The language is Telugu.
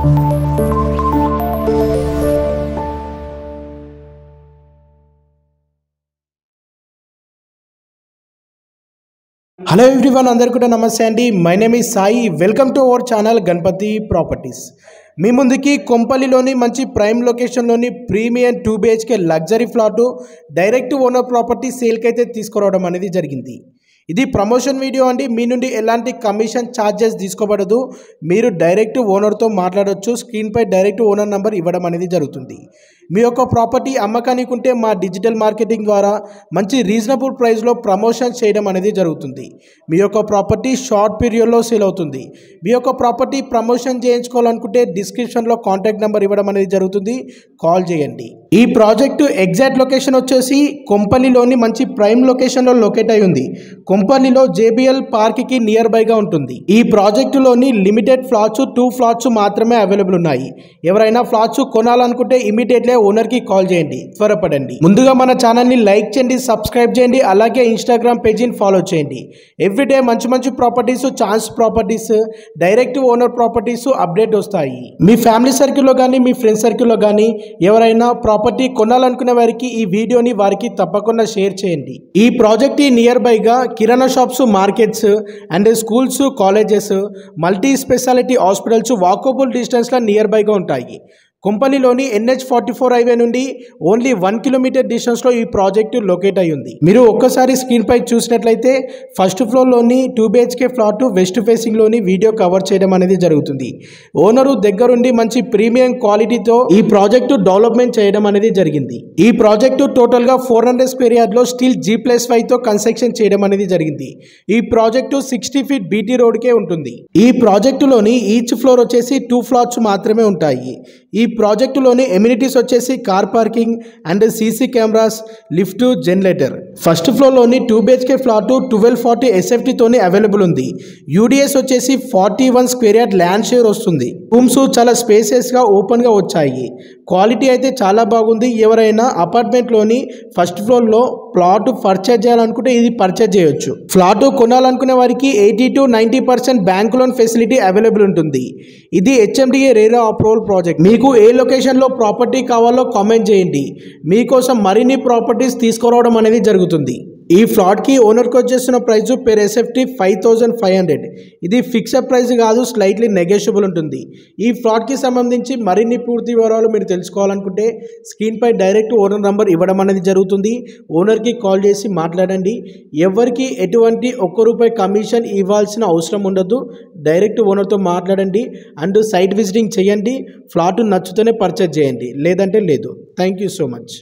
హలో ఎవ్రీవన్, అందరికీ కూడా నమస్తే అండి. My name is Sai. Welcome to our channel Ganapathi properties. మీ ముందుకి కొంపల్లిలోని మంచి ప్రైమ్ లొకేషన్లోని premium 2 BHK luxury flat direct owner property సేల్కి అయితే తీసుకురావడం అనేది జరిగింది. ఇది ప్రమోషన్ వీడియో అండి. మీ నుండి ఎలాంటి కమిషన్ ఛార్జెస్ తీసుకోబడదు. మీరు డైరెక్ట్ ఓనర్తో మాట్లాడవచ్చు. స్క్రీన్పై డైరెక్ట్ ఓనర్ నెంబర్ ఇవ్వడం అనేది జరుగుతుంది. మీ యొక్క ప్రాపర్టీ అమ్మకానికి ఉంటే మా డిజిటల్ మార్కెటింగ్ ద్వారా మంచి రీజనబుల్ ప్రైస్లో ప్రమోషన్ చేయడం అనేది జరుగుతుంది. మీ యొక్క ప్రాపర్టీ షార్ట్ పీరియడ్లో సేల్ అవుతుంది. మీ యొక్క ప్రాపర్టీ ప్రమోషన్ చేయించుకోవాలనుకుంటే డిస్క్రిప్షన్లో కాంటాక్ట్ నెంబర్ ఇవ్వడం అనేది జరుగుతుంది. కాల్ చేయండి. ఈ ప్రాజెక్టు ఎగ్జాక్ట్ లొకేషన్ వచ్చేసి కొంపల్లిలోని మంచి ప్రైమ్ లొకేషన్లో లొకేట్ అయి ఉంది. కొంపల్లిలో JBL పార్క్కి నియర్ బైగా ఉంటుంది. ఈ ప్రాజెక్టులోని లిమిటెడ్ ఫ్లాట్స్ 2 ఫ్లాట్స్ మాత్రమే అవైలబుల్ ఉన్నాయి. ఎవరైనా ఫ్లాట్స్ కొనాలనుకుంటే ఇమీడియట్లీ ఓనర్కి కాల్ చేయండి, త్వరపడండి. ముందుగా మన ఛానల్ని లైక్ చేయండి, సబ్స్క్రైబ్ చేయండి, అలాగే ఇన్స్టాగ్రామ్ పేజీని ఫాలో చేయండి. ఎవ్రీడే మంచి మంచి properties, chance properties, direct owner properties update వస్తాయి. మీ ఫ్యామిలీ సర్కిల్లో కానీ మీ ఫ్రెండ్స్ సర్కిల్లో కానీ ఎవరైనా ప్రాపర్టీ కొనాలనుకునే వారికి ఈ వీడియోని వారికి తప్పకుండా షేర్ చేయండి. ఈ ప్రాజెక్ట్ నియర్ బైగా కిరాణా shops, markets and schools, colleges, multi speciality hospitals walkable డిస్టెన్స్లో నియర్ బైగా ఉంటాయి. కొంపల్లిలోని NH44 హైవే నుండి ఓన్లీ 1 కిలోమీటర్ డిస్టెన్స్లో ఈ ప్రాజెక్టు లొకేట్ అయి ఉంది. మీరు ఒక్కసారి స్క్రీన్పై చూసినట్లయితే ఫస్ట్ ఫ్లోర్లోని 2 BHK ఫ్లాట్ వెస్ట్ ఫేసింగ్లోని వీడియో కవర్ చేయడం అనేది జరుగుతుంది. ఓనరు దగ్గరుండి మంచి ప్రీమియం క్వాలిటీతో ఈ ప్రాజెక్టు డెవలప్మెంట్ చేయడం అనేది జరిగింది. ఈ ప్రాజెక్టు టోటల్గా 400 స్క్వేర్ యార్డ్లో స్టీల్ G+5తో కన్స్ట్రక్షన్ చేయడం అనేది జరిగింది. ఈ ప్రాజెక్టు 60 ఫీట్ BT రోడ్కే ఉంటుంది. ఈ ప్రాజెక్టులోని ఈచ్ ఫ్లోర్ వచ్చేసి 2 ఫ్లాట్స్ మాత్రమే ఉంటాయి. ఈ ప్రాజెక్టులోని ఎమ్యూనిటీస్ వచ్చేసి car parking and CC cameras, lift, generator. First ఫ్లోర్లోని 2 BHK ఫ్లాట్ 1240 SFT తోని అవైలబుల్ ఉంది. UDS వచ్చేసి 41 స్క్వేర్ యార్డ్ ల్యాండ్ షేర్ వస్తుంది. రూమ్స్ చాలా స్పేసెస్గా ఓపెన్గా వచ్చాయి. క్వాలిటీ అయితే చాలా బాగుంది. ఎవరైనా అపార్ట్మెంట్లోని ఫస్ట్ ఫ్లోర్లో ప్లాట్ పర్చేజ్ చేయాలనుకుంటే ఇది పర్చేజ్ చేయొచ్చు. ఫ్లాట్ కొనాలనుకునే వారికి 80 to 90% bank loan facility available ఉంటుంది. ఇది HMDA రేరా అప్రూవల్ ప్రాజెక్ట్. మీకు ఏ లొకేషన్లో ప్రాపర్టీ కావాలో కామెంట్ చేయండి. మీకోసం మరిన్ని ప్రాపర్టీస్ తీసుకురావడం అనేది జరుగుతుంది. ఈ ఫ్లాట్కి ఓనర్కి వచ్చేసిన ప్రైస్ పెర్ SFT 5500. ఇది ఫిక్స్డ్ ప్రైస్ కాదు, స్లైట్లీ నెగోషియబుల్ ఉంటుంది. ఈ ఫ్లాట్కి సంబంధించి మరిన్ని పూర్తి వివరాలు మీరు తెలుసుకోవాలనుకుంటే స్క్రీన్పై డైరెక్ట్ ఓనర్ నెంబర్ ఇవ్వడం అనేది జరుగుతుంది. ఓనర్కి కాల్ చేసి మాట్లాడండి. ఎవరికి ఎటువంటి ₹1 కమిషన్ ఇవ్వాల్సిన అవసరం ఉండదు. డైరెక్ట్ ఓనర్తో మాట్లాడండి అండ్ సైట్ విజిటింగ్ చేయండి. ఫ్లాట్ నచ్చుతూనే పర్చేజ్ చేయండి, లేదంటే లేదు. Thank you so much.